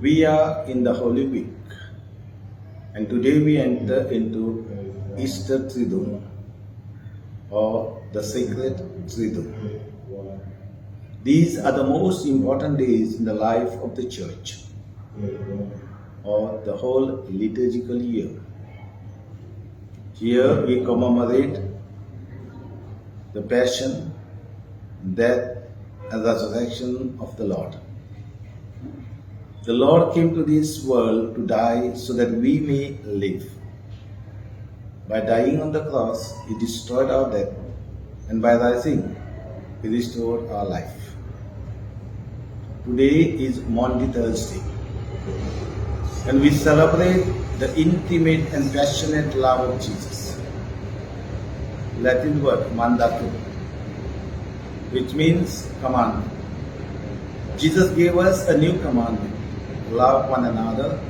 We are in the Holy Week, and today we enter into Easter Triduum, or the Sacred Triduum. These are the most important days in the life of the Church, or the whole liturgical year. Here we commemorate the Passion, death, and resurrection of the Lord. The Lord came to this world to die so that we may live. By dying on the cross, He destroyed our death, and by rising, He restored our life. Today is Maundy Thursday, and we celebrate the intimate and passionate love of Jesus. Latin word mandatum, which means commandment. Jesus gave us a new commandment: love one another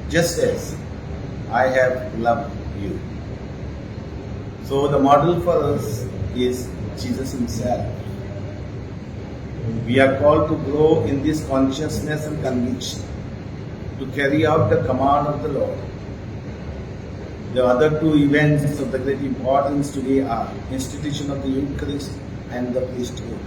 just as I have loved you. So the model for us is Jesus Himself. We are called to grow in this consciousness and conviction, to carry out the command of the Lord. The other two events of the great importance today are institution of the Eucharist and the priesthood.